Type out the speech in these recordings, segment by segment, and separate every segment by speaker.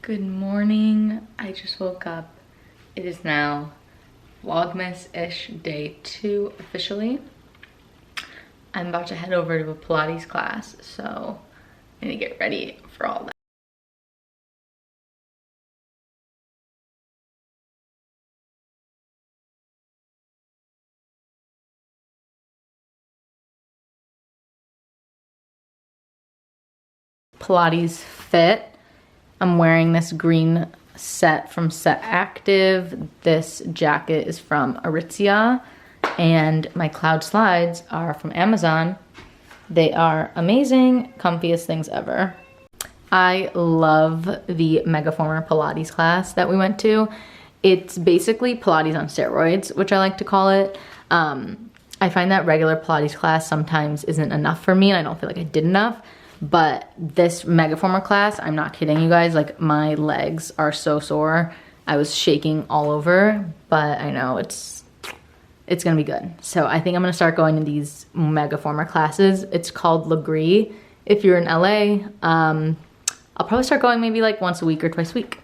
Speaker 1: Good morning. I just woke up. It is now vlogmas-ish day 2 officially. I'm about to head over to a Pilates class, so I need to get ready for all that. Pilates fit. I'm wearing this green set from Set Active. This jacket is from Aritzia, and my cloud slides are from Amazon. They are amazing, comfiest things ever. I love the Megaformer Pilates class that we went to. It's basically Pilates on steroids, which I like to call it. I find that regular Pilates class sometimes isn't enough for me, and I don't feel like I did enough. But this Megaformer class, I'm not kidding you guys, like my legs are so sore. I was shaking all over, but I know it's gonna be good. So I think I'm gonna start going to these Megaformer classes. It's called Leigh. If you're in LA, I'll probably start going maybe like once a week or twice a week.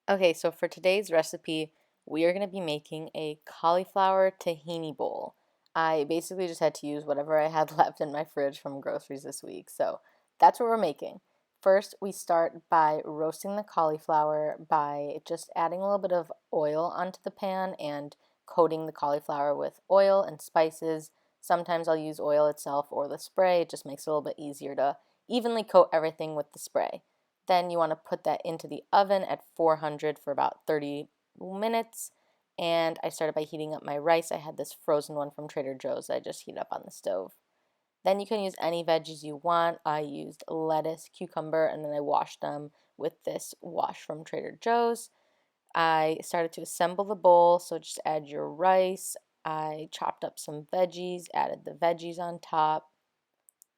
Speaker 1: Okay, so for today's recipe, we are gonna be making a cauliflower tahini bowl. I basically just had to use whatever I had left in my fridge from groceries this week. So that's what we're making. First, we start by roasting the cauliflower by just adding a little bit of oil onto the pan and coating the cauliflower with oil and spices. Sometimes I'll use oil itself or the spray. It just makes it a little bit easier to evenly coat everything with the spray. Then you want to put that into the oven at 400 for about 30 minutes. And I started by heating up my rice. I had this frozen one from Trader Joe's that I just heated up on the stove. Then you can use any veggies you want. I used lettuce, cucumber, and then I washed them with this wash from Trader Joe's. I started to assemble the bowl, so just add your rice. I chopped up some veggies, added the veggies on top.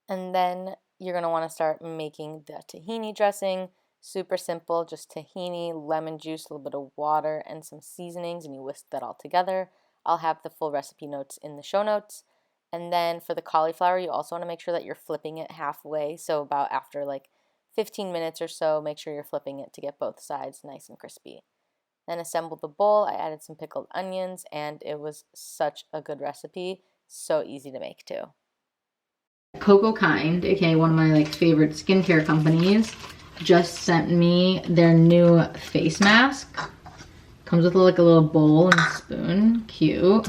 Speaker 1: And then you're going to want to start making the tahini dressing. Super simple, just tahini, lemon juice, a little bit of water, and some seasonings, and you whisk that all together. I'll have the full recipe notes in the show notes. And then for the cauliflower, you also want to make sure that you're flipping it halfway. So about after like 15 minutes or so, make sure you're flipping it to get both sides nice and crispy. Then assembled the bowl. I added some pickled onions, and it was such a good recipe. So easy to make too. Coco Kind, aka one of my like favorite skincare companies, just sent me their new face mask. Comes with like a little bowl and spoon. Cute.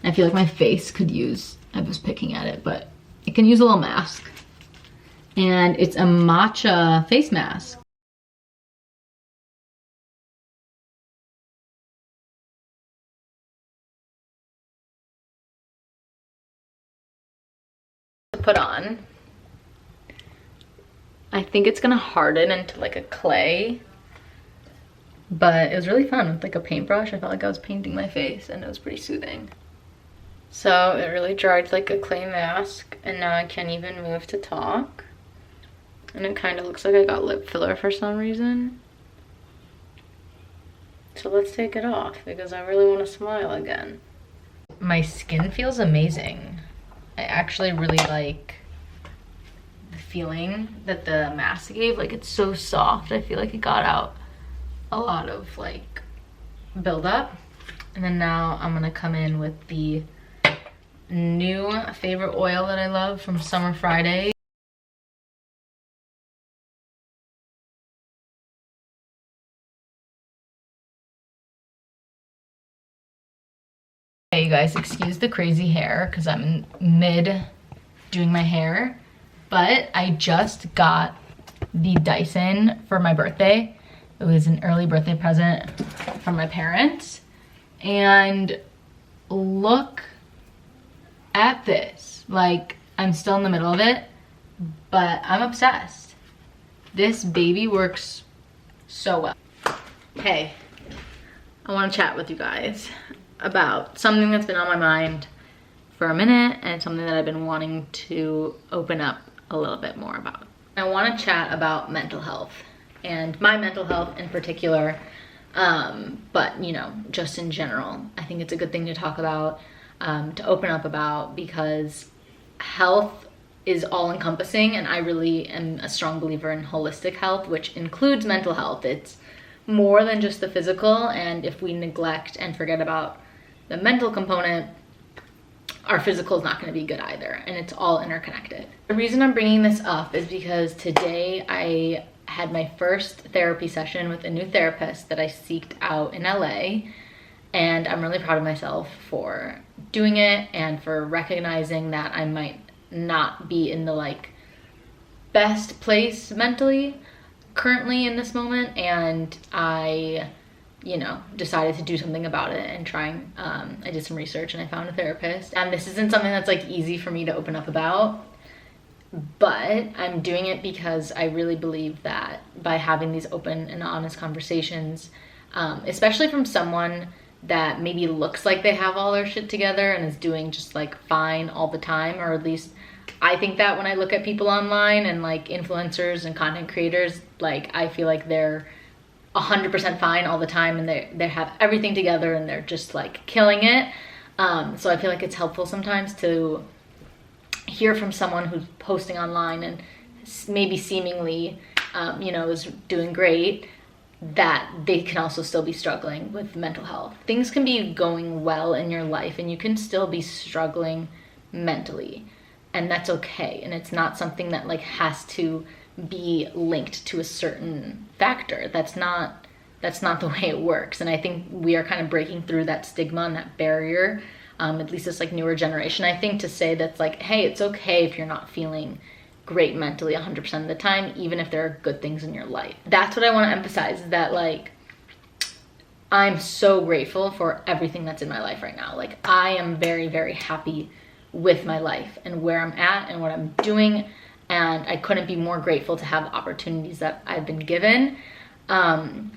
Speaker 1: And I feel like my face could use, I was picking at it, but it can use a little mask. And it's a matcha face mask. To put on. I think it's gonna harden into like a clay, but it was really fun with like a paintbrush. I felt like I was painting my face and it was pretty soothing. So it really dried like a clay mask, and now I can't even move to talk. And it kind of looks like I got lip filler for some reason. So let's take it off because I really want to smile again. My skin feels amazing. I actually really like the feeling that the mask gave. Like, it's so soft. I feel like it got out a lot of like buildup. And then now I'm gonna come in with the new favorite oil that I love from Summer Friday. Hey you guys, excuse the crazy hair because I'm mid doing my hair, but I just got the Dyson for my birthday. It was an early birthday present from my parents, and look at this. Like, I'm still in the middle of it, but I'm obsessed. This baby works so well. Hey, I want to chat with you guys about something that's been on my mind for a minute, and it's something that I've been wanting to open up a little bit more about. I want to chat about mental health, and my mental health in particular, but you know, just in general. I think it's a good thing to talk about, to open up about, because health is all encompassing, and I really am a strong believer in holistic health, which includes mental health. It's more than just the physical, and if we neglect and forget about the mental component, our physical is not going to be good either, and it's all interconnected. The reason I'm bringing this up is because today I had my first therapy session with a new therapist that I seeked out in LA, and I'm really proud of myself for doing it and for recognizing that I might not be in the like best place mentally currently in this moment, and I, you know, decided to do something about it and trying. I did some research and I found a therapist, and this isn't something that's like easy for me to open up about, but I'm doing it because I really believe that by having these open and honest conversations, especially from someone that maybe looks like they have all their shit together and is doing just like fine all the time, or at least I think that when I look at people online and like influencers and content creators, like I feel like they're 100% fine all the time, and they have everything together and they're just like killing it. So I feel like it's helpful sometimes to hear from someone who's posting online and maybe seemingly, you know, is doing great, that they can also still be struggling with mental health. Things can be going well in your life and you can still be struggling mentally, and that's okay. And it's not something that like has to be linked to a certain factor. That's not the way it works. And I think we are kind of breaking through that stigma and that barrier, at least this like newer generation, I think, to say that's like, hey, it's okay if you're not feeling great mentally 100% of the time, even if there are good things in your life. That's what I want to emphasize, is that like I'm so grateful for everything that's in my life right now. Like I am very, very happy with my life and where I'm at and what I'm doing, and I couldn't be more grateful to have opportunities that I've been given. And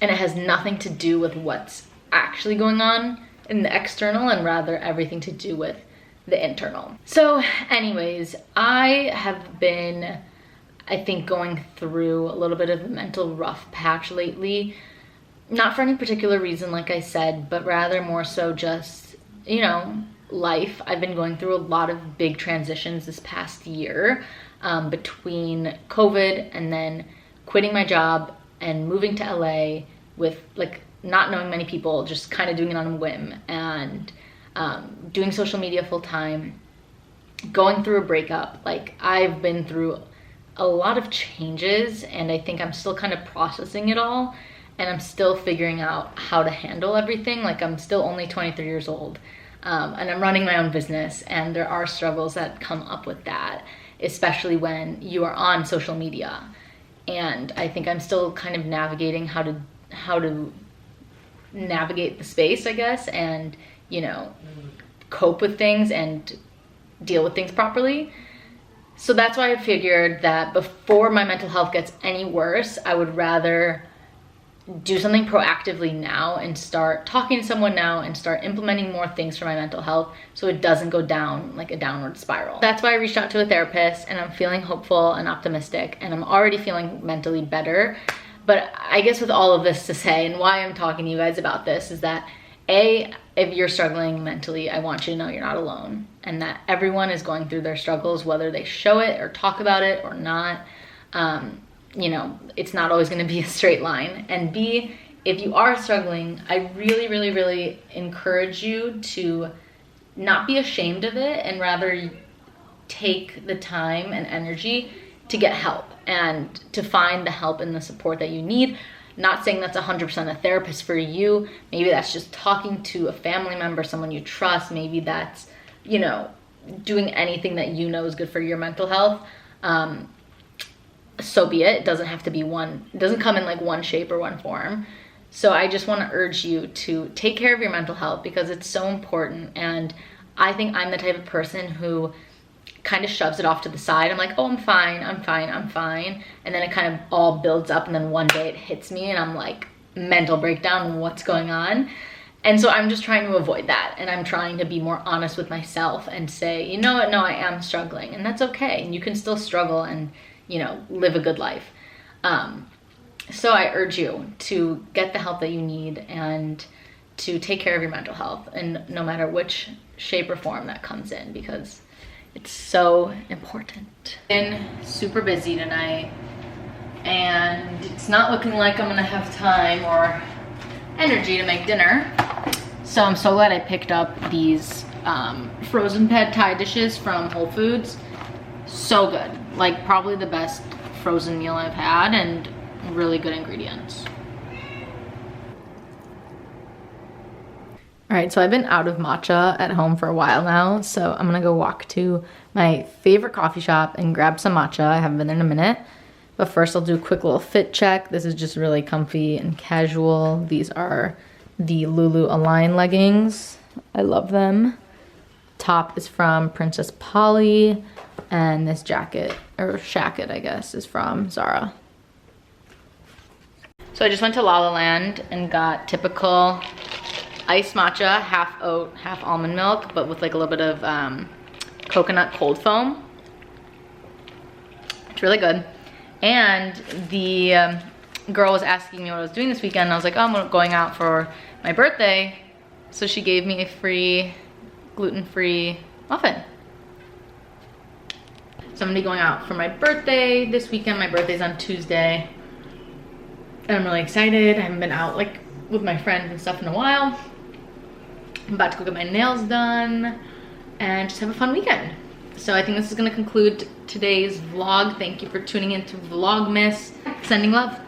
Speaker 1: it has nothing to do with what's actually going on in the external, and rather everything to do with the internal. So anyways, I have been, I think, going through a little bit of a mental rough patch lately. Not for any particular reason, like I said, but rather more so just, you know, life. I've been going through a lot of big transitions this past year, between COVID and then quitting my job and moving to LA with like not knowing many people, just kind of doing it on a whim, and doing social media full time, going through a breakup. Like I've been through a lot of changes, and I think I'm still kind of processing it all, and I'm still figuring out how to handle everything. Like I'm still only 23 years old, and I'm running my own business, and there are struggles that come up with that, especially when you are on social media. And I think I'm still kind of navigating how to navigate the space, I guess, and, you know, cope with things and deal with things properly. So that's why I figured that before my mental health gets any worse, I would rather do something proactively now and start talking to someone now and start implementing more things for my mental health so it doesn't go down like a downward spiral. That's why I reached out to a therapist, and I'm feeling hopeful and optimistic, and I'm already feeling mentally better. But I guess with all of this to say, and why I'm talking to you guys about this, is that A, if you're struggling mentally, I want you to know you're not alone, and that everyone is going through their struggles, whether they show it or talk about it or not. You know, it's not always going to be a straight line. And B, if you are struggling, I really, really, really encourage you to not be ashamed of it, and rather take the time and energy to get help and to find the help and the support that you need. Not saying that's 100% a therapist for you. Maybe that's just talking to a family member, someone you trust. Maybe that's, you know, doing anything that you know is good for your mental health. So be it. It doesn't have to be one, it doesn't come in like one shape or one form. So I just want to urge you to take care of your mental health, because it's so important. And I think I'm the type of person who kind of shoves it off to the side. I'm like, oh, I'm fine. And then it kind of all builds up, and then one day it hits me and I'm like, mental breakdown, what's going on? And so I'm just trying to avoid that, and I'm trying to be more honest with myself and say, you know what, no, I am struggling, and that's okay. And you can still struggle and, you know, live a good life. So I urge you to get the help that you need and to take care of your mental health, and no matter which shape or form that comes in, because It's so important. Been super busy tonight, and it's not looking like I'm gonna have time or energy to make dinner. So I'm so glad I picked up these frozen pad thai dishes from Whole Foods. So good. Like probably the best frozen meal I've had, and really good ingredients. All right, so I've been out of matcha at home for a while now, so I'm gonna go walk to my favorite coffee shop and grab some matcha. I haven't been there in a minute, but first I'll do a quick little fit check. This is just really comfy and casual. These are the Lulu Align leggings. I love them. Top is from Princess Polly, and this jacket, or shacket I guess, is from Zara. So I just went to La La Land and got typical iced matcha, half oat, half almond milk, but with like a little bit of coconut cold foam. It's really good. And the girl was asking me what I was doing this weekend, and I was like, oh, I'm going out for my birthday. So she gave me a free gluten-free muffin. So I'm gonna be going out for my birthday this weekend. My birthday's on Tuesday. And I'm really excited. I haven't been out like with my friends and stuff in a while. I'm about to go get my nails done and just have a fun weekend. So I think this is gonna conclude today's vlog. Thank you for tuning in to Vlogmas. Sending love.